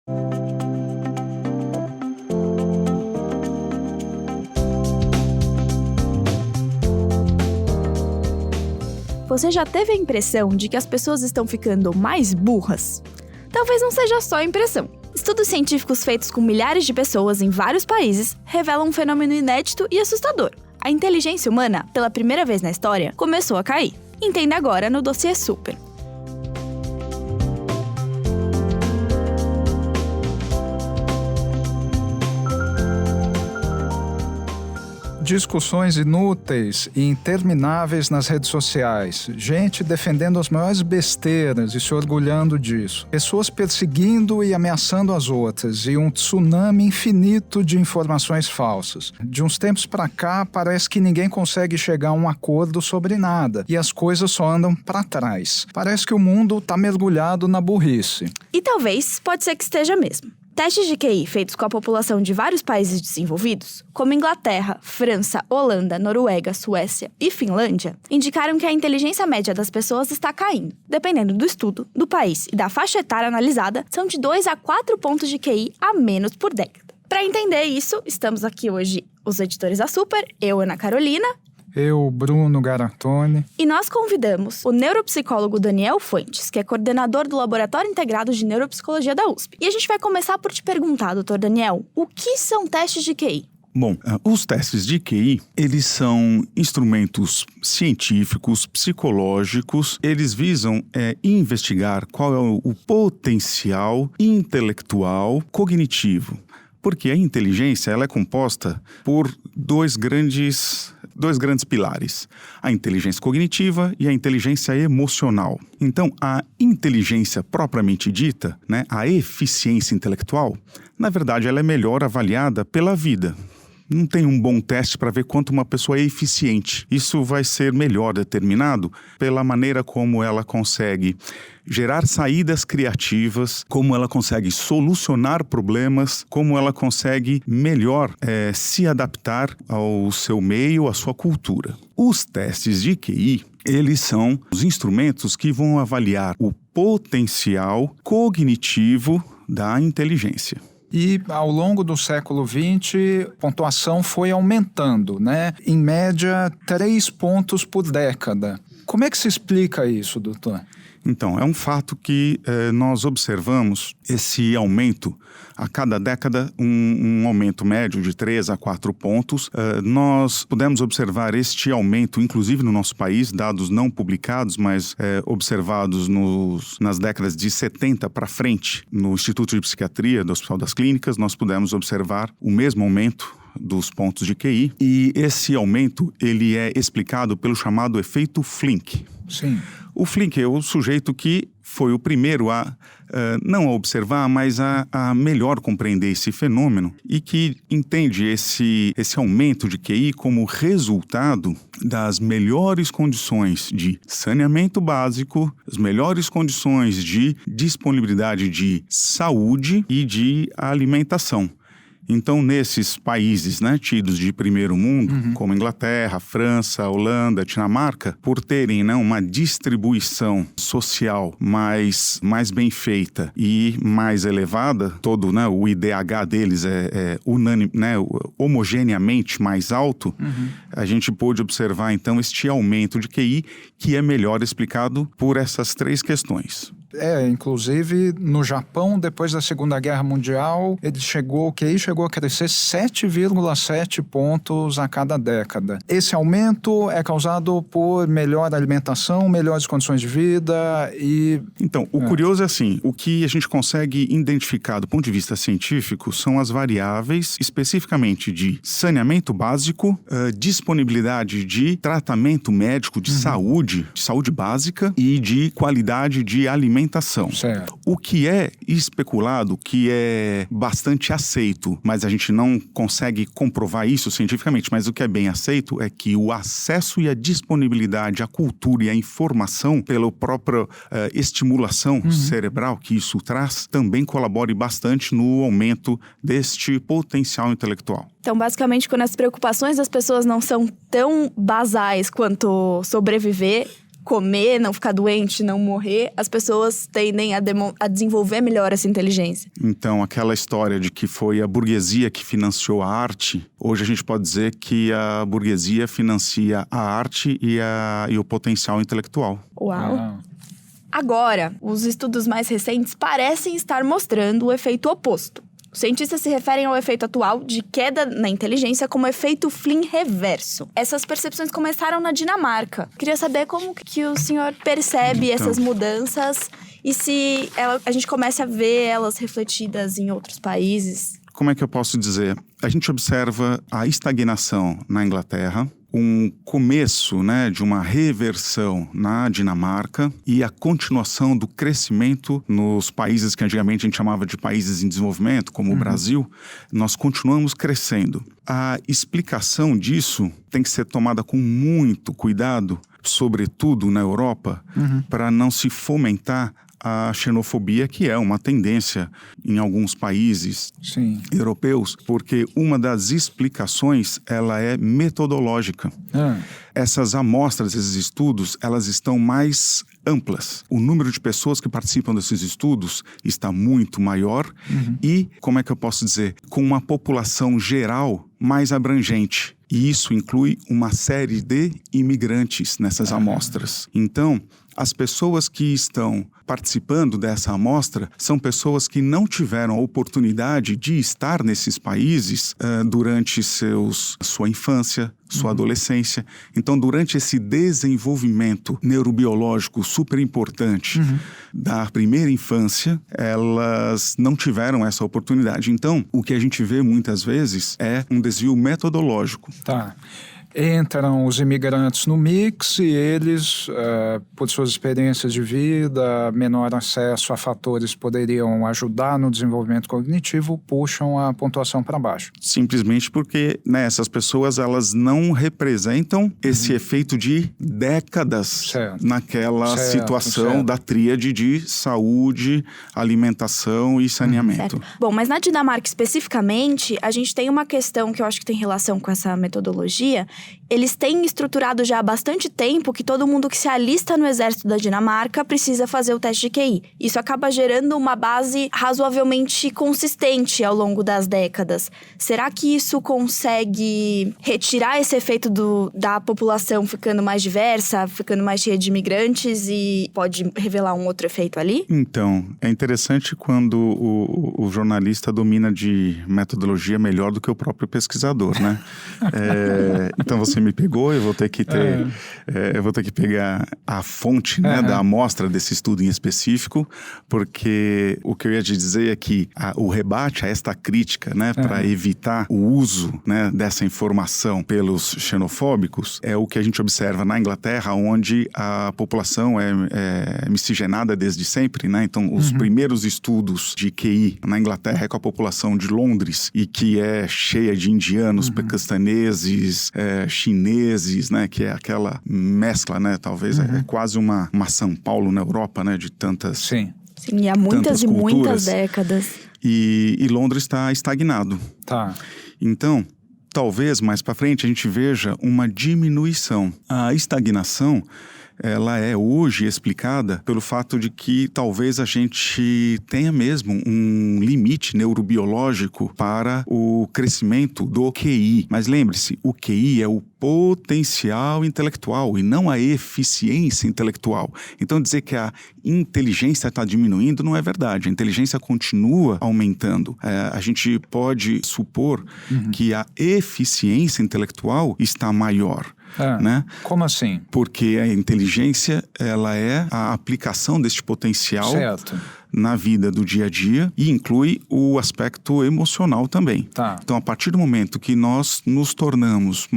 Você já teve a impressão de que as pessoas estão ficando mais burras? Talvez não seja só a impressão. Estudos científicos feitos com milhares de pessoas em vários países revelam um fenômeno inédito e assustador. A inteligência humana, pela primeira vez na história, começou a cair. Entenda agora no Dossiê Super. Discussões inúteis e intermináveis nas redes sociais. Gente defendendo as maiores besteiras e se orgulhando disso. Pessoas perseguindo e ameaçando as outras. E um tsunami infinito de informações falsas. De uns tempos pra cá, parece que ninguém consegue chegar a um acordo sobre nada. E as coisas só andam pra trás. Parece que o mundo tá mergulhado na burrice. E talvez, pode ser que esteja mesmo. Testes de QI feitos com a população de vários países desenvolvidos, como Inglaterra, França, Holanda, Noruega, Suécia e Finlândia, indicaram que a inteligência média das pessoas está caindo. Dependendo do estudo, do país e da faixa etária analisada, são de 2 a 4 pontos de QI a menos por década. Para entender isso, estamos aqui hoje os editores da Super, eu, Ana Carolina, Eu, Bruno Garatoni. E nós convidamos o neuropsicólogo Daniel Fuentes, que é coordenador do Laboratório Integrado de Neuropsicologia da USP. E a gente vai começar por te perguntar, doutor Daniel, o que são testes de QI? Bom, os testes de QI, eles são instrumentos científicos, psicológicos, eles visam investigar qual é o potencial intelectual cognitivo. Porque a inteligência ela é composta por dois grandes pilares, a inteligência cognitiva e a inteligência emocional. Então, a inteligência propriamente dita, a eficiência intelectual, na verdade, ela é melhor avaliada pela vida. Não tem um bom teste para ver quanto uma pessoa é eficiente. Isso vai ser melhor determinado pela maneira como ela consegue gerar saídas criativas, como ela consegue solucionar problemas, como ela consegue melhor se adaptar ao seu meio, à sua cultura. Os testes de QI, eles são os instrumentos que vão avaliar o potencial cognitivo da inteligência. E ao longo do século XX, a pontuação foi aumentando, Em média, 3 pontos por década. Como é que se explica isso, doutor? Então, é um fato que nós observamos esse aumento a cada década, um aumento médio de 3 a 4 pontos. Nós pudemos observar este aumento, inclusive no nosso país, dados não publicados, mas observados nas décadas de 70 para frente. No Instituto de Psiquiatria do Hospital das Clínicas, nós pudemos observar o mesmo aumento dos pontos de QI. E esse aumento ele é explicado pelo chamado efeito Flynn. Sim. O Flynn é o sujeito que foi o primeiro não a observar, mas a melhor compreender esse fenômeno e que entende esse aumento de QI como resultado das melhores condições de saneamento básico, as melhores condições de disponibilidade de saúde e de alimentação. Então, nesses países tidos de primeiro mundo, como Inglaterra, França, Holanda, Dinamarca, por terem uma distribuição social mais bem feita e mais elevada, todo o IDH deles é unânime, homogeneamente mais alto, a gente pôde observar, então, este aumento de QI, que é melhor explicado por essas 3 questões. Inclusive no Japão, depois da Segunda Guerra Mundial, o QI chegou a crescer 7,7 pontos a cada década. Esse aumento é causado por melhor alimentação, melhores condições de vida e... Então, o curioso é assim, o que a gente consegue identificar do ponto de vista científico são as variáveis especificamente de saneamento básico, disponibilidade de tratamento médico de saúde básica e de qualidade de alimentação. Certo. O que é especulado, que é bastante aceito, mas a gente não consegue comprovar isso cientificamente, mas o que é bem aceito é que o acesso e a disponibilidade à cultura e à informação pela própria estimulação cerebral que isso traz, também colabore bastante no aumento deste potencial intelectual. Então, basicamente, quando as preocupações das pessoas não são tão basais quanto sobreviver, comer, não ficar doente, não morrer, as pessoas tendem a desenvolver melhor essa inteligência. Então, aquela história de que foi a burguesia que financiou a arte, hoje a gente pode dizer que a burguesia financia a arte e o potencial intelectual. Uau! Agora, os estudos mais recentes parecem estar mostrando o efeito oposto. Os cientistas se referem ao efeito atual de queda na inteligência como efeito Flynn reverso. Essas percepções começaram na Dinamarca. Queria saber como que o senhor percebe essas mudanças e se a gente começa a ver elas refletidas em outros países. Como é que eu posso dizer? A gente observa a estagnação na Inglaterra, um começo, né, de uma reversão na Dinamarca e a continuação do crescimento nos países que antigamente a gente chamava de países em desenvolvimento, como o Brasil. Nós continuamos crescendo. A explicação disso tem que ser tomada com muito cuidado, sobretudo na Europa, para não se fomentar a xenofobia, que é uma tendência em alguns países europeus, porque uma das explicações, ela é metodológica. Essas amostras, esses estudos, elas estão mais amplas. O número de pessoas que participam desses estudos está muito maior e, como é que eu posso dizer, com uma população geral mais abrangente. E isso inclui uma série de imigrantes nessas amostras. Então, as pessoas que estão participando dessa amostra são pessoas que não tiveram a oportunidade de estar nesses países durante sua infância, sua adolescência. Então, durante esse desenvolvimento neurobiológico super importante da primeira infância, elas não tiveram essa oportunidade. Então, o que a gente vê muitas vezes é um desvio metodológico. Tá. Entram os imigrantes no mix e eles, por suas experiências de vida, menor acesso a fatores que poderiam ajudar no desenvolvimento cognitivo, puxam a pontuação para baixo. Simplesmente porque, né, essas pessoas elas não representam esse efeito de décadas naquela situação da tríade de saúde, alimentação e saneamento. Bom, mas na Dinamarca especificamente, a gente tem uma questão que eu acho que tem relação com essa metodologia. Eles têm estruturado já há bastante tempo que todo mundo que se alista no exército da Dinamarca precisa fazer o teste de QI. Isso acaba gerando uma base razoavelmente consistente ao longo das décadas. Será que isso consegue retirar esse efeito da população ficando mais diversa, ficando mais cheia de imigrantes e pode revelar um outro efeito ali? Então, é interessante quando o jornalista domina de metodologia melhor do que o próprio pesquisador, né? Então você me pegou, eu vou ter que pegar a fonte, né, da amostra desse estudo em específico, porque o que eu ia te dizer é que o rebate a esta crítica, né, para evitar o uso, né, dessa informação pelos xenofóbicos é o que a gente observa na Inglaterra, onde a população é miscigenada desde sempre, né? Então os primeiros estudos de QI na Inglaterra é com a população de Londres e que é cheia de indianos, paquistaneses, chineses, né, que é aquela mescla, né, talvez é quase uma São Paulo na Europa, né, de tantas Sim, e há muitas e muitas décadas. E Londres está estagnado. Tá. Então, talvez mais para frente a gente veja uma diminuição. A estagnação, ela é hoje explicada pelo fato de que talvez a gente tenha mesmo um limite neurobiológico para o crescimento do QI. Mas lembre-se, o QI é o potencial intelectual e não a eficiência intelectual. Então dizer que a inteligência está diminuindo não é verdade. A inteligência continua aumentando. A gente pode supor que a eficiência intelectual está maior. Né? Como assim? Porque a inteligência, ela é a aplicação deste potencial na vida do dia a dia e inclui o aspecto emocional também. Tá. Então, a partir do momento que nós nos tornamos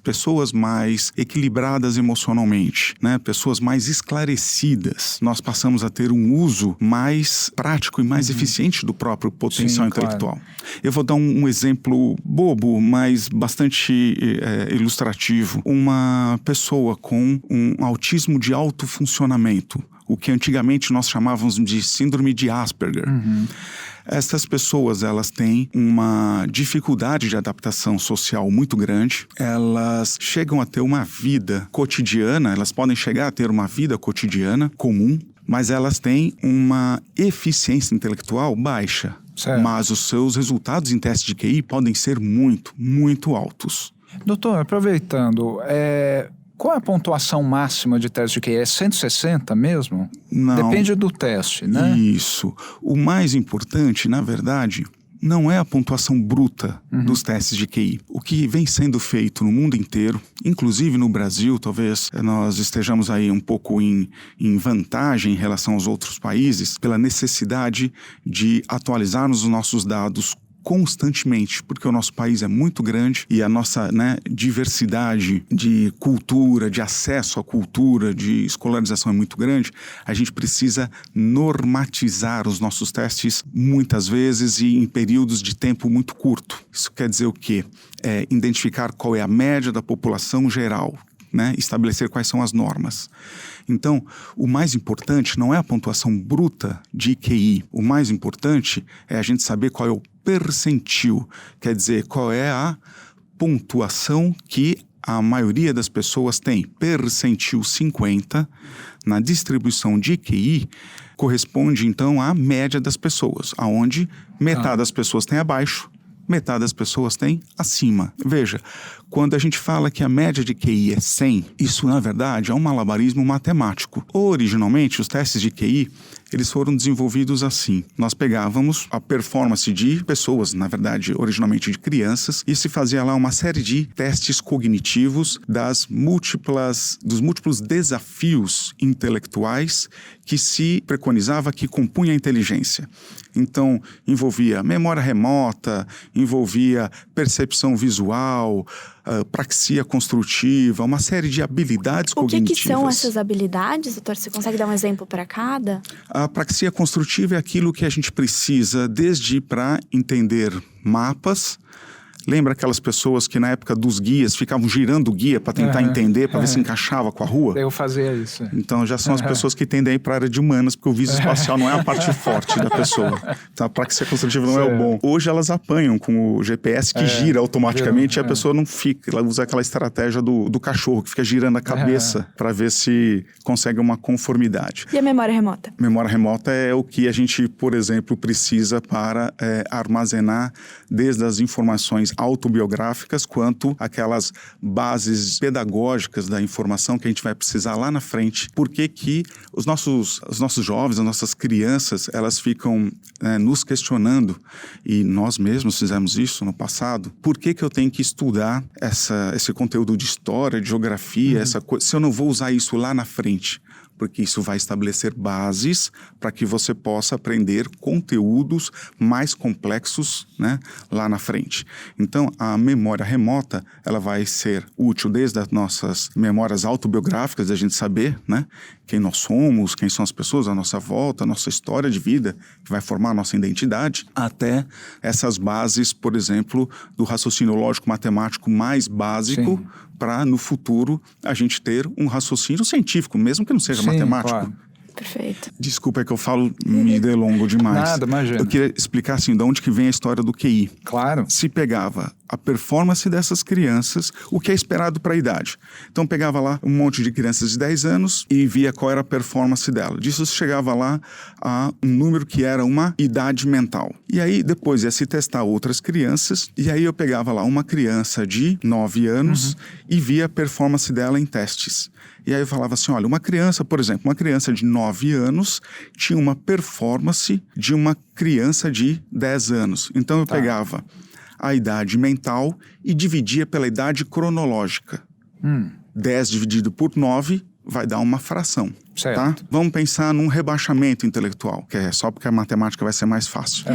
pessoas mais equilibradas emocionalmente, né? Pessoas mais esclarecidas, nós passamos a ter um uso mais prático e mais eficiente do próprio potencial intelectual. Claro. Eu vou dar um exemplo bobo, mas bastante ilustrativo. Uma pessoa com um autismo de alto funcionamento, o que antigamente nós chamávamos de síndrome de Asperger. Essas pessoas, elas têm uma dificuldade de adaptação social muito grande. Elas chegam a ter uma vida cotidiana, elas podem chegar a ter uma vida cotidiana comum, mas elas têm uma eficiência intelectual baixa. Certo. Mas os seus resultados em teste de QI podem ser muito, muito altos. Doutor, aproveitando, qual é a pontuação máxima de teste de QI? É 160 mesmo? Não. Depende do teste, né? Isso. O mais importante, na verdade, não é a pontuação bruta dos testes de QI. O que vem sendo feito no mundo inteiro, inclusive no Brasil, talvez nós estejamos aí um pouco em vantagem em relação aos outros países, pela necessidade de atualizarmos os nossos dados constantemente, porque o nosso país é muito grande e a nossa diversidade de cultura, de acesso à cultura, de escolarização é muito grande. A gente precisa normatizar os nossos testes muitas vezes e em períodos de tempo muito curto. Isso quer dizer o quê? Identificar qual é a média da população geral, estabelecer quais são as normas. Então, o mais importante não é a pontuação bruta de QI. O mais importante é a gente saber qual é o percentil, quer dizer, qual é a pontuação que a maioria das pessoas tem. Percentil 50, na distribuição de QI, corresponde então à média das pessoas, onde metade das pessoas tem abaixo, metade das pessoas tem acima. Veja, quando a gente fala que a média de QI é 100, isso na verdade é um malabarismo matemático. Originalmente, os testes de QI, eles foram desenvolvidos assim. Nós pegávamos a performance de pessoas, na verdade, originalmente de crianças, e se fazia lá uma série de testes cognitivos dos múltiplos desafios intelectuais que se preconizava que compunha a inteligência. Então, envolvia memória remota, envolvia percepção visual, praxia construtiva, uma série de habilidades cognitivas. O que são essas habilidades, doutor? Você consegue dar um exemplo para cada? A praxia construtiva é aquilo que a gente precisa desde para entender mapas. Lembra aquelas pessoas que na época dos guias ficavam girando o guia para tentar entender, para ver se encaixava com a rua? Eu fazia isso. Então já são as pessoas que tendem a ir para a área de humanas, porque o viso espacial não é a parte forte da pessoa. Então a praxia construtiva não é o bom. Hoje elas apanham com o GPS que gira automaticamente e a pessoa não fica. Ela usa aquela estratégia do cachorro que fica girando a cabeça para ver se consegue uma conformidade. E a memória remota? Memória remota é o que a gente, por exemplo, precisa para armazenar desde as informações autobiográficas quanto aquelas bases pedagógicas da informação que a gente vai precisar lá na frente. Por que os nossos jovens, as nossas crianças, elas ficam nos questionando, e nós mesmos fizemos isso no passado, por que eu tenho que estudar esse conteúdo de história, de geografia, essa coisa, se eu não vou usar isso lá na frente? Porque isso vai estabelecer bases para que você possa aprender conteúdos mais complexos, lá na frente. Então, a memória remota, ela vai ser útil desde as nossas memórias autobiográficas, da gente saber, quem nós somos, quem são as pessoas à nossa volta, a nossa história de vida, que vai formar a nossa identidade, até essas bases, por exemplo, do raciocínio lógico-matemático mais básico, para no futuro a gente ter um raciocínio científico, mesmo que não seja matemático. Claro. Perfeito. Desculpa, é que eu falo, me delongo demais. Nada, imagina. Eu queria explicar assim, de onde que vem a história do QI. Claro. Se pegava a performance dessas crianças, o que é esperado para a idade. Então pegava lá um monte de crianças de 10 anos e via qual era a performance dela. Disso chegava lá a um número que era uma idade mental. E aí depois ia se testar outras crianças, e aí eu pegava lá uma criança de 9 anos e via a performance dela em testes. E aí eu falava assim, olha, uma criança, por exemplo, uma criança de 9 anos tinha uma performance de uma criança de 10 anos. Então eu pegava a idade mental e dividia pela idade cronológica. 10 dividido por 9 vai dar uma fração. Certo. Tá? Vamos pensar num rebaixamento intelectual, que é só porque a matemática vai ser mais fácil.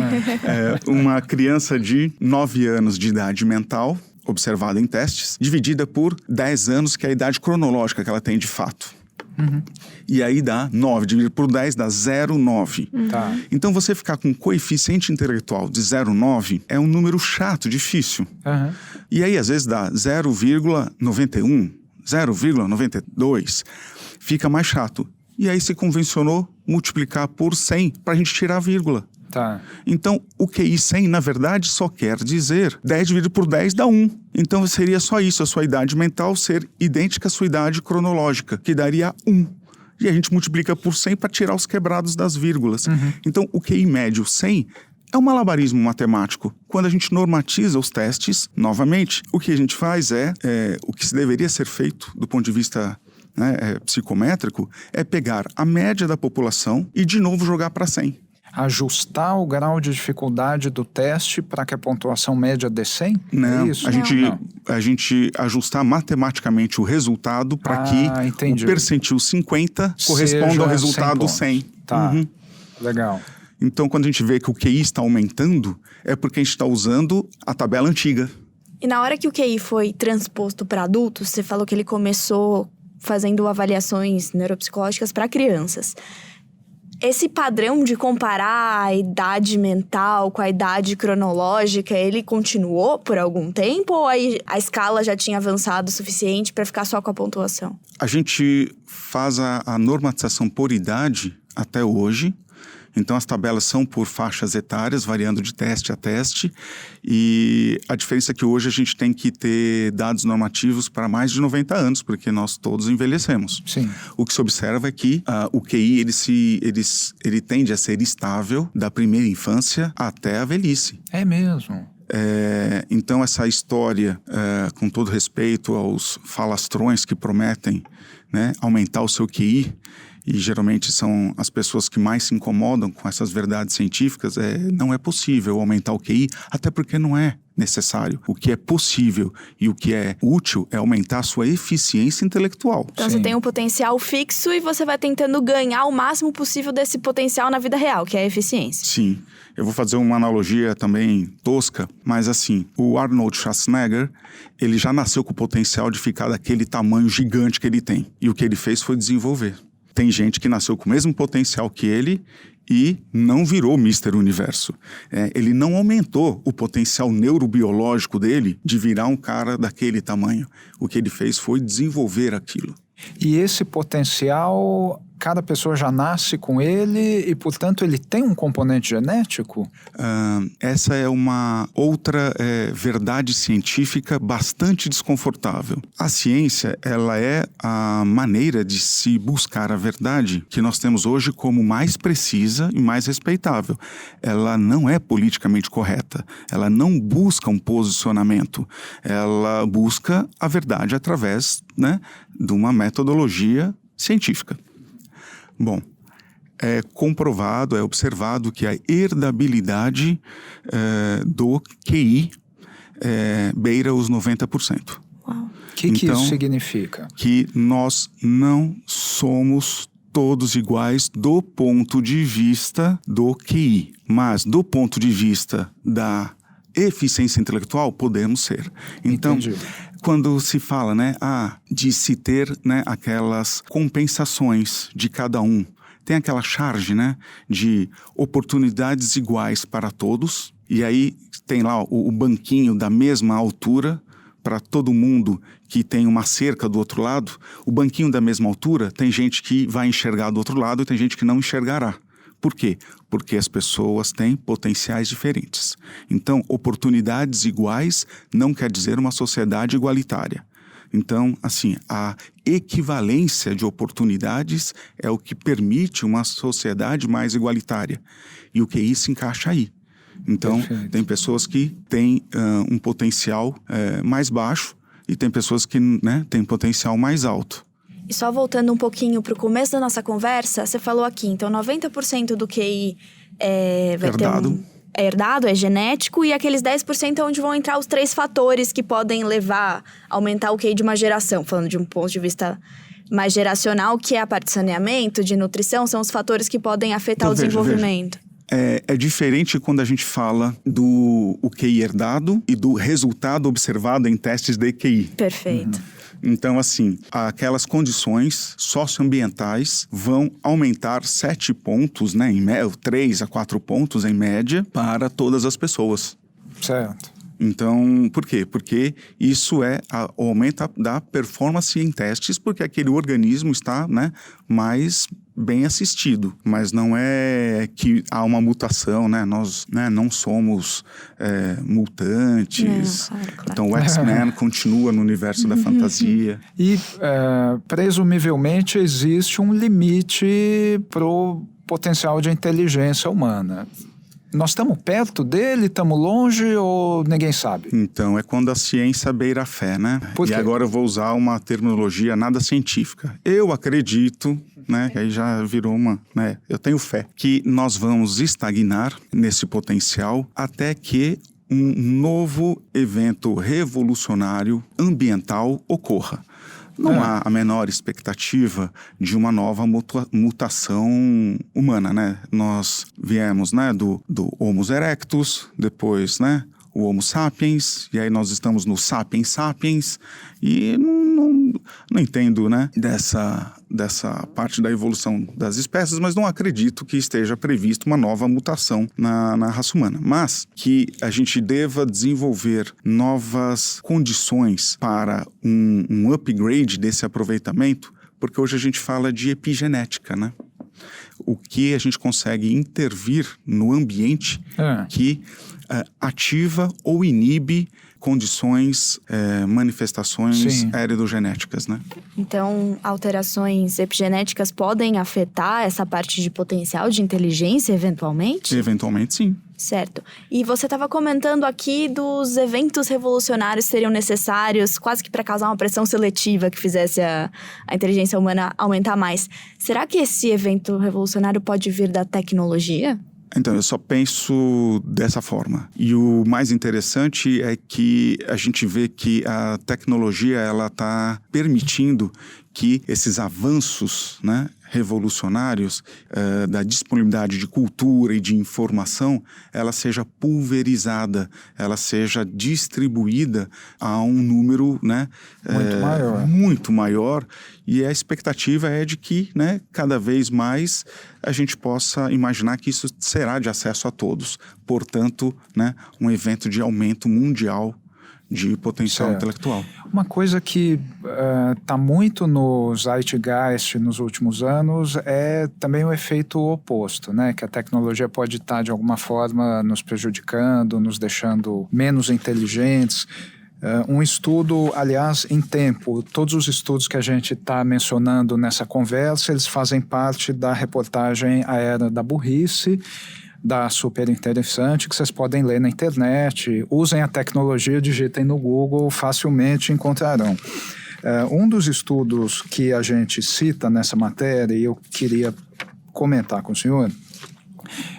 Uma criança de 9 anos de idade mental, observada em testes, dividida por 10 anos, que é a idade cronológica que ela tem de fato. E aí dá 9, dividido por 10 dá 0,9. Tá. Então você ficar com um coeficiente intelectual de 0,9 é um número chato, difícil. E aí às vezes dá 0,91, 0,92, fica mais chato. e aí se convencionou multiplicar por 100 para a gente tirar a vírgula. Tá. Então, o QI 100, na verdade, só quer dizer 10 dividido por 10 dá 1. Então, seria só isso, a sua idade mental ser idêntica à sua idade cronológica, que daria 1. E a gente multiplica por 100 para tirar os quebrados das vírgulas. Então, o QI médio 100 é um malabarismo matemático. Quando a gente normatiza os testes, novamente, o que a gente faz o que deveria ser feito do ponto de vista psicométrico, é pegar a média da população e de novo jogar para 100. Ajustar o grau de dificuldade do teste para que a pontuação média dê 100? Não, É isso? A gente ajustar matematicamente o resultado para que entendi. o percentil 50 corresponda ao resultado 100. Tá, legal. Então, quando a gente vê que o QI está aumentando, é porque a gente está usando a tabela antiga. E na hora que o QI foi transposto para adultos, você falou que ele começou fazendo avaliações neuropsicológicas para crianças. Esse padrão de comparar a idade mental com a idade cronológica, ele continuou por algum tempo? Ou aí a escala já tinha avançado o suficiente para ficar só com a pontuação? A gente faz a normatização por idade até hoje. Então, as tabelas são por faixas etárias, variando de teste a teste. E a diferença é que hoje a gente tem que ter dados normativos para mais de 90 anos, porque nós todos envelhecemos. Sim. O que se observa é que o QI ele tende a ser estável da primeira infância até a velhice. É mesmo? Então, essa história, com todo respeito aos falastrões que prometem, né, aumentar o seu QI, e geralmente são as pessoas que mais se incomodam com essas verdades científicas, não é possível aumentar o QI, até porque não é necessário. O que é possível e o que é útil é aumentar a sua eficiência intelectual. Então você tem um potencial fixo e você vai tentando ganhar o máximo possível desse potencial na vida real, que é a eficiência. Sim. Eu vou fazer uma analogia também tosca, mas assim, o Arnold Schwarzenegger, ele já nasceu com o potencial de ficar daquele tamanho gigante que ele tem. E o que ele fez foi desenvolver. Tem gente que nasceu com o mesmo potencial que ele e não virou Mr. Universo. Ele não aumentou o potencial neurobiológico dele de virar um cara daquele tamanho. O que ele fez foi desenvolver aquilo. E esse potencial, cada pessoa já nasce com ele e, portanto, ele tem um componente genético? Essa é uma outra verdade científica bastante desconfortável. A ciência, ela é a maneira de se buscar a verdade que nós temos hoje como mais precisa e mais respeitável. Ela não é politicamente correta. Ela não busca um posicionamento. Ela busca a verdade através, de uma metodologia científica. Bom, é comprovado, é observado que a herdabilidade do QI beira os 90%. O que isso significa? Que nós não somos todos iguais do ponto de vista do QI, mas do ponto de vista da eficiência intelectual, podemos ser. Então, entendi. Quando se fala, de se ter, aquelas compensações de cada um, tem aquela charge, de oportunidades iguais para todos, e aí tem lá o banquinho da mesma altura para todo mundo que tem uma cerca do outro lado. O banquinho da mesma altura, tem gente que vai enxergar do outro lado e tem gente que não enxergará. Por quê? Porque as pessoas têm potenciais diferentes. Então, oportunidades iguais não quer dizer uma sociedade igualitária. Então, assim, a equivalência de oportunidades é o que permite uma sociedade mais igualitária. E o QI se encaixa aí. Então, tem pessoas que têm um potencial mais baixo e tem pessoas que têm potencial mais alto. E só voltando um pouquinho para o começo da nossa conversa, você falou aqui, então 90% do QI vai herdado. É herdado, é genético, e aqueles 10% é onde vão entrar os 3 fatores que podem levar a aumentar o QI de uma geração, falando de um ponto de vista mais geracional, que é a parte de saneamento, de nutrição, são os fatores que podem afetar o desenvolvimento. É diferente quando a gente fala do QI herdado e do resultado observado em testes de QI. Perfeito. Então, assim, aquelas condições socioambientais vão aumentar 7 pontos, 3 a 4 pontos em média para todas as pessoas. Certo. Então, por quê? Porque isso o aumento da performance em testes, porque aquele organismo está mais bem assistido, mas não é que há uma mutação, né? Nós, né, não somos mutantes. Claro. Então o X-Men continua no universo da fantasia. E, presumivelmente, existe um limite pro potencial de inteligência humana. Nós estamos perto dele, estamos longe ou ninguém sabe? Então, é quando a ciência beira a fé, né? Por quê? E agora eu vou usar uma terminologia nada científica. Eu acredito, né, que aí já virou né, eu tenho fé, que nós vamos estagnar nesse potencial até que um novo evento revolucionário ambiental ocorra. Não há a menor expectativa de uma nova mutação humana, né? Nós viemos, né, do Homo erectus, depois, né, o Homo sapiens, e aí nós estamos no Sapiens sapiens, e não entendo, né, dessa parte da evolução das espécies, mas não acredito que esteja prevista uma nova mutação na raça humana. Mas que a gente deva desenvolver novas condições para um upgrade desse aproveitamento, porque hoje a gente fala de epigenética, né? O que a gente consegue intervir no ambiente que ativa ou inibe condições, manifestações heredogenéticas, né? Então, alterações epigenéticas podem afetar essa parte de potencial de inteligência, eventualmente? Eventualmente, sim. Certo. E você estava comentando aqui dos eventos revolucionários que seriam necessários, quase que para causar uma pressão seletiva que fizesse a inteligência humana aumentar mais. Será que esse evento revolucionário pode vir da tecnologia? Então, eu só penso dessa forma. E o mais interessante é que a gente vê que a tecnologia ela está permitindo que esses avanços, né, revolucionários da disponibilidade de cultura e de informação, ela seja pulverizada, ela seja distribuída a um número, né, muito maior. E a expectativa é de que, né, cada vez mais a gente possa imaginar que isso será de acesso a todos. Portanto, né, um evento de aumento mundial de potencial intelectual. Uma coisa que está muito no Zeitgeist nos últimos anos é também o efeito oposto, né? Que a tecnologia pode estar, de alguma forma, nos prejudicando, nos deixando menos inteligentes. Um estudo, aliás, em tempo, todos os estudos que a gente está mencionando nessa conversa, eles fazem parte da reportagem A Era da Burrice, da Super Interessante, que vocês podem ler na internet. Usem a tecnologia, digitem no Google, facilmente encontrarão. Um dos estudos que a gente cita nessa matéria, e eu queria comentar com o senhor,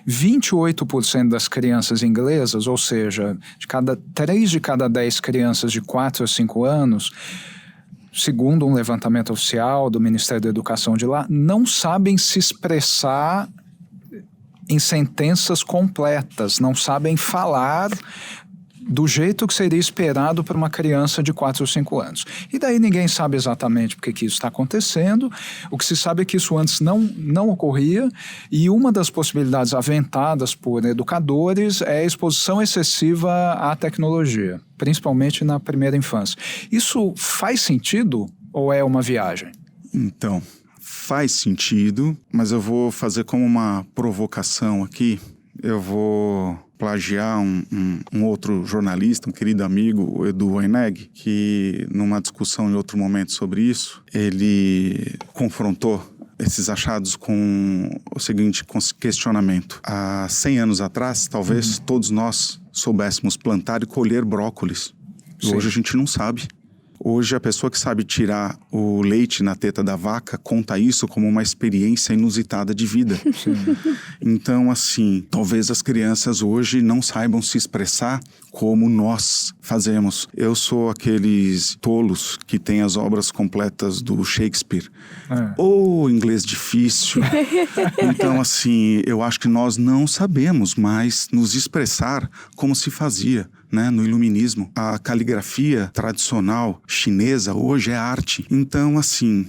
28% das crianças inglesas, ou seja, 3 de cada 10 crianças de 4 a 5 anos, segundo um levantamento oficial do Ministério da Educação de lá, não sabem se expressar em sentenças completas, não sabem falar do jeito que seria esperado para uma criança de 4 ou 5 anos. E daí ninguém sabe exatamente por que isso está acontecendo. O que se sabe é que isso antes não ocorria, e uma das possibilidades aventadas por educadores é a exposição excessiva à tecnologia, principalmente na primeira infância. Isso faz sentido ou é uma viagem? Então, faz sentido, mas eu vou fazer como uma provocação aqui. Eu vou plagiar um outro jornalista, um querido amigo, o Edu Weineg, que numa discussão em outro momento sobre isso, ele confrontou esses achados com o seguinte questionamento. Há 100 anos atrás, talvez todos nós soubéssemos plantar e colher brócolis. E hoje a gente não sabe. Hoje, a pessoa que sabe tirar o leite na teta da vaca conta isso como uma experiência inusitada de vida. Então, assim, talvez as crianças hoje não saibam se expressar como nós fazemos. Eu sou aqueles tolos que têm as obras completas do Shakespeare. Ou inglês difícil. Então, assim, eu acho que nós não sabemos mais nos expressar como se fazia, né, no iluminismo. A caligrafia tradicional chinesa hoje é arte. Então, assim,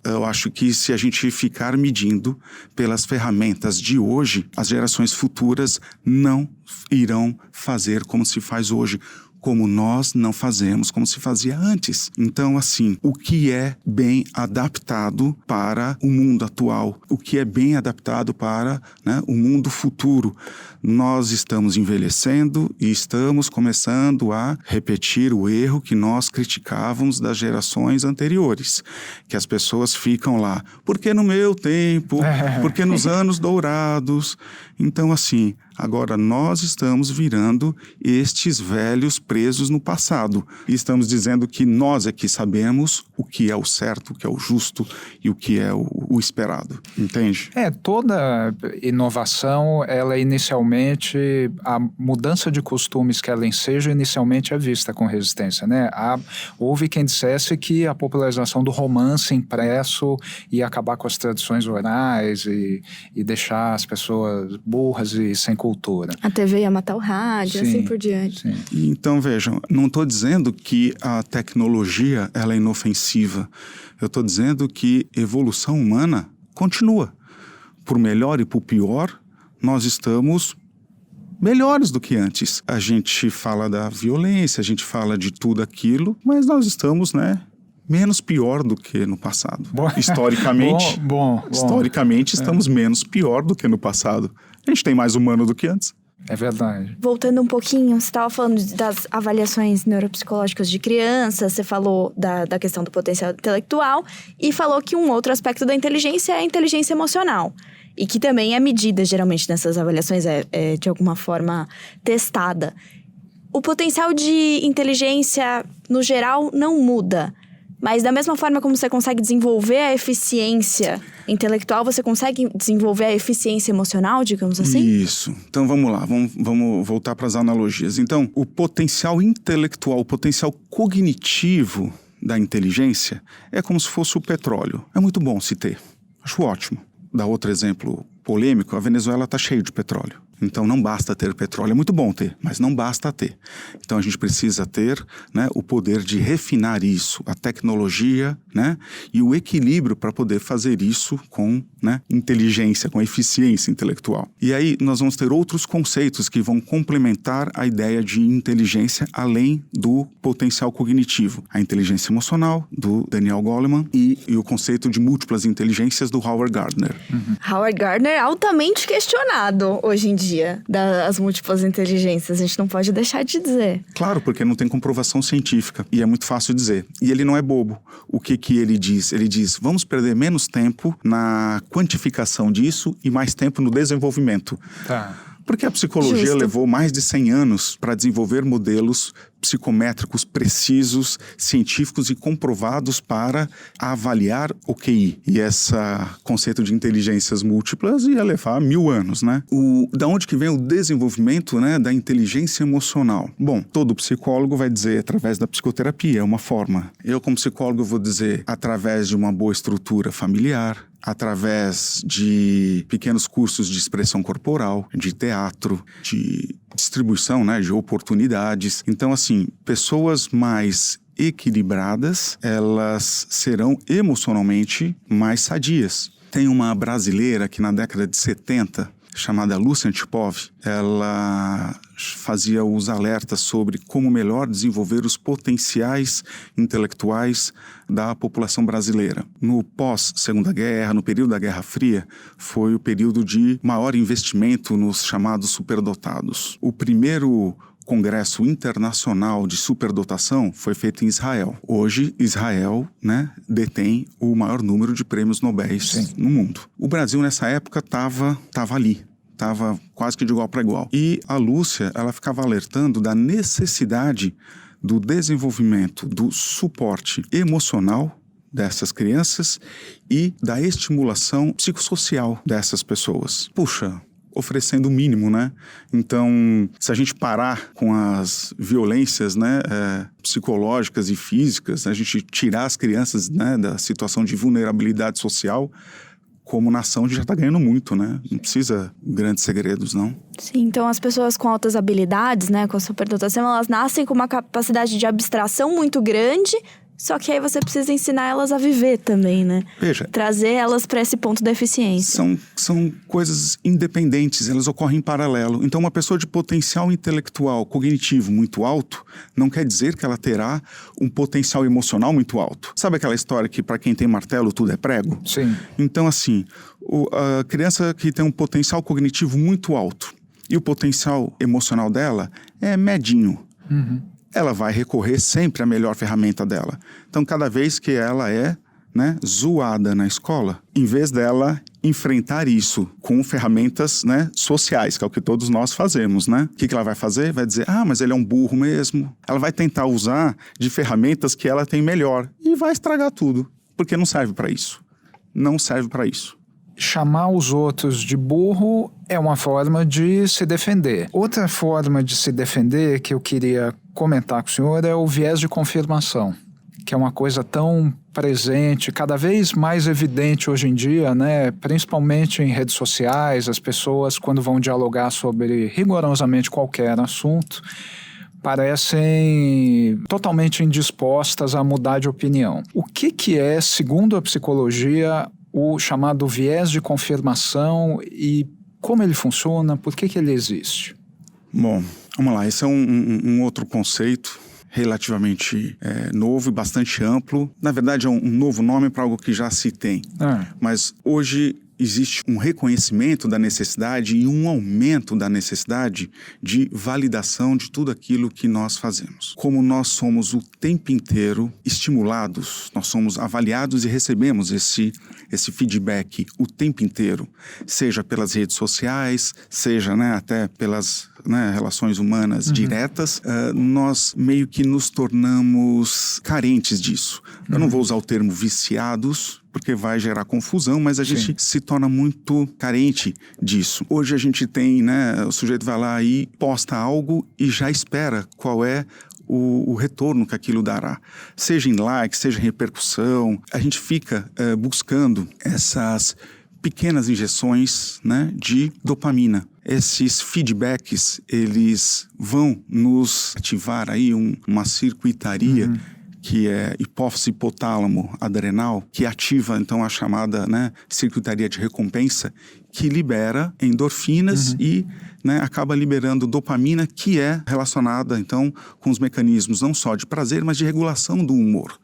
eu acho que se a gente ficar medindo pelas ferramentas de hoje, as gerações futuras não irão fazer como se faz hoje. como nós não fazemos como se fazia antes. Então, assim, o que é bem adaptado para o mundo atual? O que é bem adaptado para, né, o mundo futuro? Nós estamos envelhecendo e estamos começando a repetir o erro que nós criticávamos das gerações anteriores, que as pessoas ficam lá, porque no meu tempo, porque nos anos dourados. Então, assim, agora nós estamos virando estes velhos presos no passado e estamos dizendo que nós é que sabemos o que é o certo, o que é o justo e o que é o esperado, entende? Toda inovação, ela inicialmente, a mudança de costumes que ela enseja, inicialmente é vista com resistência, né? Houve quem dissesse que a popularização do romance impresso ia acabar com as tradições orais e deixar as pessoas burras e sem cultura. A TV ia matar o rádio, assim por diante. Sim. Então, vejam, não estou dizendo que a tecnologia ela é inofensiva. Eu estou dizendo que evolução humana continua. Por melhor e por pior, nós estamos melhores do que antes. A gente fala da violência, a gente fala de tudo aquilo, mas nós estamos, né, menos pior do que no passado. Historicamente, historicamente estamos menos pior do que no passado. A gente tem mais humano do que antes. É verdade. Voltando um pouquinho, você estava falando das avaliações neuropsicológicas de crianças, você falou da questão do potencial intelectual e falou que um outro aspecto da inteligência é a inteligência emocional. E que também é medida, geralmente, nessas avaliações, é de alguma forma testada. O potencial de inteligência, no geral, não muda. Mas da mesma forma como você consegue desenvolver a eficiência intelectual, você consegue desenvolver a eficiência emocional, digamos assim? Isso. Então vamos lá, vamos voltar para as analogias. Então, o potencial intelectual, o potencial cognitivo da inteligência é como se fosse o petróleo. É muito bom se ter. Acho ótimo. Dá outro exemplo polêmico, a Venezuela está cheia de petróleo. Então não basta ter petróleo, é muito bom ter, mas não basta ter. Então a gente precisa ter, né, o poder de refinar isso, a tecnologia, né, e o equilíbrio para poder fazer isso com, né, inteligência, com eficiência intelectual. E aí nós vamos ter outros conceitos que vão complementar a ideia de inteligência além do potencial cognitivo. A inteligência emocional, do Daniel Goleman, e o conceito de múltiplas inteligências do Howard Gardner. Howard Gardner altamente questionado hoje em dia. Das múltiplas inteligências, a gente não pode deixar de dizer. Claro, porque não tem comprovação científica e é muito fácil dizer. E ele não é bobo. O que ele diz? Ele diz, vamos perder menos tempo na quantificação disso e mais tempo no desenvolvimento. Tá. Porque a psicologia levou mais de 100 anos para desenvolver modelos psicométricos precisos, científicos e comprovados para avaliar o QI. E esse conceito de inteligências múltiplas ia levar 1000 anos, né? Da onde que vem o desenvolvimento, né, da inteligência emocional? Bom, todo psicólogo vai dizer através da psicoterapia, é uma forma. Eu, como psicólogo, vou dizer através de uma boa estrutura familiar, através de pequenos cursos de expressão corporal, de teatro, de distribuição, né, de oportunidades. Então, assim, pessoas mais equilibradas, elas serão emocionalmente mais sadias. Tem uma brasileira que na década de 70, chamada Lúcia Antipov, ela fazia os alertas sobre como melhor desenvolver os potenciais intelectuais da população brasileira. No pós-Segunda Guerra, no período da Guerra Fria, foi o período de maior investimento nos chamados superdotados. O primeiro Congresso Internacional de Superdotação foi feito em Israel. Hoje, Israel, né, detém o maior número de prêmios Nobel no mundo. O Brasil, nessa época, estava ali. Estava quase que de igual para igual. E a Lúcia, ela ficava alertando da necessidade do desenvolvimento, do suporte emocional dessas crianças e da estimulação psicossocial dessas pessoas. Puxa, oferecendo o mínimo, né? Então, se a gente parar com as violências, né, psicológicas e físicas, a gente tirar as crianças, né, da situação de vulnerabilidade social, como nação a gente já está ganhando muito, né? Não precisa grandes segredos, não. Sim, então as pessoas com altas habilidades, né, com a superdotação, elas nascem com uma capacidade de abstração muito grande, Só que aí você precisa ensinar elas a viver também, né? Veja, trazer elas para esse ponto da eficiência. São coisas independentes, elas ocorrem em paralelo. Então, uma pessoa de potencial intelectual, cognitivo muito alto, não quer dizer que ela terá um potencial emocional muito alto. Sabe aquela história que para quem tem martelo tudo é prego? Sim. Então, assim, a criança que tem um potencial cognitivo muito alto e o potencial emocional dela é medinho. Ela vai recorrer sempre à melhor ferramenta dela. Então, cada vez que ela é, né, zoada na escola, em vez dela enfrentar isso com ferramentas, né, sociais, que é o que todos nós fazemos, né? O que ela vai fazer? Vai dizer, mas ele é um burro mesmo. Ela vai tentar usar de ferramentas que ela tem melhor e vai estragar tudo, porque não serve para isso. Não serve para isso. Chamar os outros de burro é uma forma de se defender. Outra forma de se defender que eu queria comentar com o senhor é o viés de confirmação, que é uma coisa tão presente, cada vez mais evidente hoje em dia, né? Principalmente em redes sociais, as pessoas, quando vão dialogar sobre rigorosamente qualquer assunto, parecem totalmente indispostas a mudar de opinião. O que é, segundo a psicologia, o chamado viés de confirmação e como ele funciona, por que ele existe? Bom, vamos lá, esse é um outro conceito relativamente novo e bastante amplo. Na verdade, é um novo nome para algo que já se tem. Mas hoje existe um reconhecimento da necessidade e um aumento da necessidade de validação de tudo aquilo que nós fazemos. Como nós somos o tempo inteiro estimulados, nós somos avaliados e recebemos esse feedback o tempo inteiro, seja pelas redes sociais, seja, né, até pelas, né, relações humanas diretas, nós meio que nos tornamos carentes disso. Eu não vou usar o termo viciados, porque vai gerar confusão, mas a gente se torna muito carente disso. Hoje a gente tem, né, o sujeito vai lá e posta algo e já espera qual é o retorno que aquilo dará. Seja em like, seja em repercussão, a gente fica buscando essas pequenas injeções, né, de dopamina. Esses feedbacks, eles vão nos ativar aí uma circuitaria que é hipófise hipotálamo adrenal, que ativa então a chamada, né, circuitaria de recompensa, que libera endorfinas e, né, acaba liberando dopamina, que é relacionada então com os mecanismos não só de prazer, mas de regulação do humor.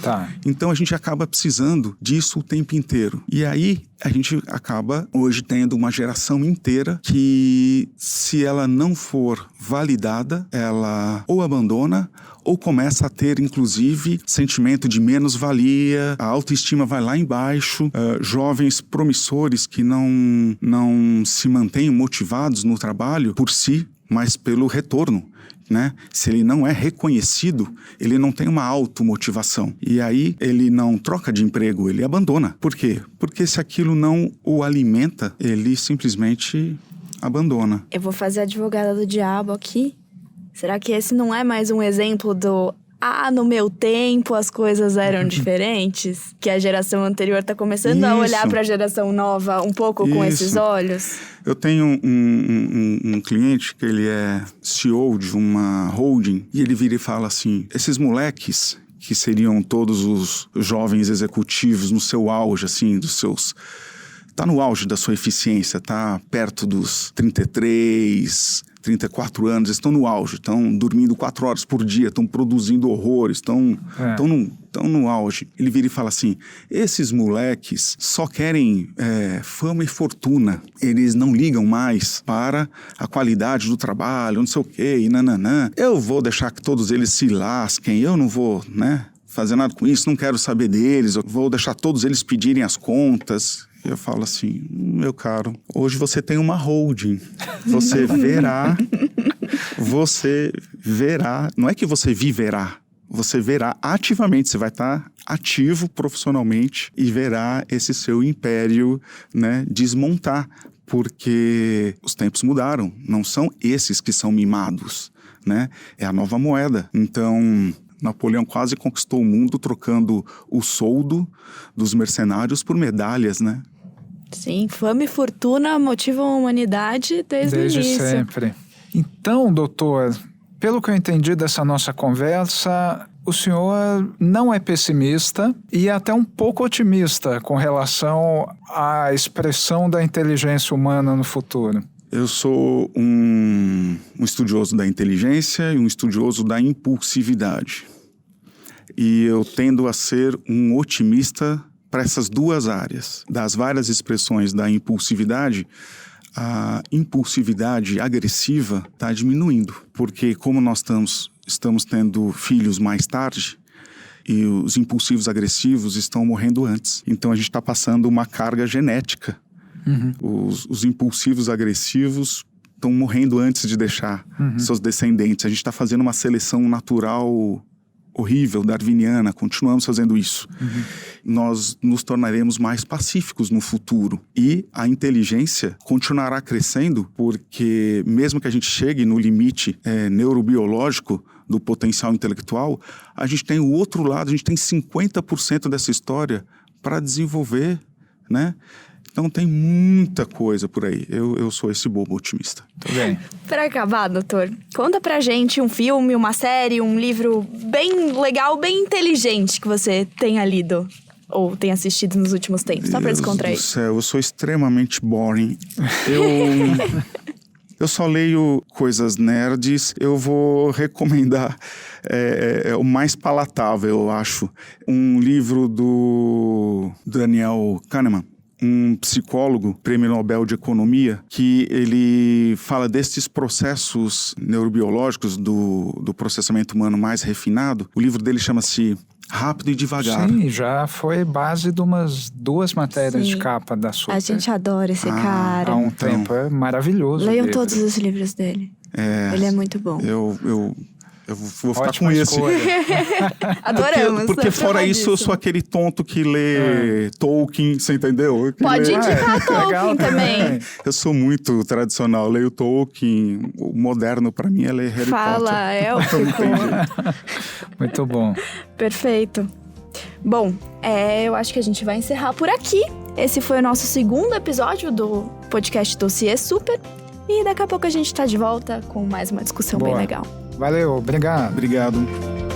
Tá. Então a gente acaba precisando disso o tempo inteiro. E aí a gente acaba hoje tendo uma geração inteira que, se ela não for validada, ela ou abandona ou começa a ter, inclusive, sentimento de menos-valia, a autoestima vai lá embaixo, jovens promissores que não se mantêm motivados no trabalho por si, mas pelo retorno. Né? Se ele não é reconhecido, ele não tem uma automotivação. E aí ele não troca de emprego, ele abandona. Por quê? Porque se aquilo não o alimenta, ele simplesmente abandona. Eu vou fazer a advogada do diabo aqui. Será que esse não é mais um exemplo do... no meu tempo as coisas eram diferentes? Que a geração anterior está começando a olhar para a geração nova um pouco com esses olhos? Eu tenho um cliente que ele é CEO de uma holding e ele vira e fala assim, esses moleques que seriam todos os jovens executivos no seu auge, assim, dos seus... Tá no auge da sua eficiência, tá perto dos 33, 34 anos, estão no auge, estão dormindo 4 horas por dia, estão produzindo horrores, estão no auge. Ele vira e fala assim, esses moleques só querem fama e fortuna, eles não ligam mais para a qualidade do trabalho, não sei o quê, e nananã. Eu vou deixar que todos eles se lasquem, eu não vou, né, fazer nada com isso, não quero saber deles, eu vou deixar todos eles pedirem as contas. Eu falo assim, meu caro, hoje você tem uma holding, você verá, não é que você viverá, você verá ativamente, você vai estar ativo profissionalmente e verá esse seu império, né, desmontar, porque os tempos mudaram, não são esses que são mimados, né, é a nova moeda. Então... Napoleão quase conquistou o mundo trocando o soldo dos mercenários por medalhas, né? Sim, fama e fortuna motivam a humanidade desde o início. Desde sempre. Então, doutor, Pelo que eu entendi dessa nossa conversa, o senhor não é pessimista e é até um pouco otimista com relação à expressão da inteligência humana no futuro. Eu sou um estudioso da inteligência e um estudioso da impulsividade. E eu tendo a ser um otimista para essas duas áreas. Das várias expressões da impulsividade, a impulsividade agressiva está diminuindo. Porque como nós estamos tendo filhos mais tarde, e os impulsivos agressivos estão morrendo antes. Então a gente está passando uma carga genética. Os impulsivos agressivos estão morrendo antes de deixar seus descendentes. A gente está fazendo uma seleção natural horrível, darwiniana, continuamos fazendo isso. Nós nos tornaremos mais pacíficos no futuro. E a inteligência continuará crescendo, porque mesmo que a gente chegue no limite neurobiológico do potencial intelectual, a gente tem o outro lado, a gente tem 50% dessa história para desenvolver, né? Então tem muita coisa por aí. Eu sou esse bobo otimista. Tudo bem. Pra acabar, doutor, conta pra gente um filme, uma série, um livro bem legal, bem inteligente que você tenha lido ou tenha assistido nos últimos tempos, só pra descontrair. Deus do céu, eu sou extremamente boring. Eu só leio coisas nerds. Eu vou recomendar o mais palatável, eu acho. Um livro do Daniel Kahneman, um psicólogo, prêmio Nobel de Economia, que ele fala desses processos neurobiológicos do processamento humano mais refinado. O livro dele chama-se Rápido e Devagar. Sim, já foi base de umas 2 matérias de capa da sua. A gente adora esse cara. Há um tempo, é maravilhoso. Leiam todos os livros dele. Ele é muito bom. Eu vou ficar Ótima com esse. Adoramos. Porque fora isso, eu sou aquele tonto que lê Tolkien, você entendeu? Pode indicar Tolkien também. Eu sou muito tradicional, leio Tolkien. O moderno, pra mim, é ler Harry Potter. Fala, élfico. Muito bom. Perfeito. Bom, eu acho que a gente vai encerrar por aqui. Esse foi o nosso 2º episódio do podcast Dossiê Super. E daqui a pouco a gente tá de volta com mais uma discussão bem legal. Valeu, obrigado. Obrigado.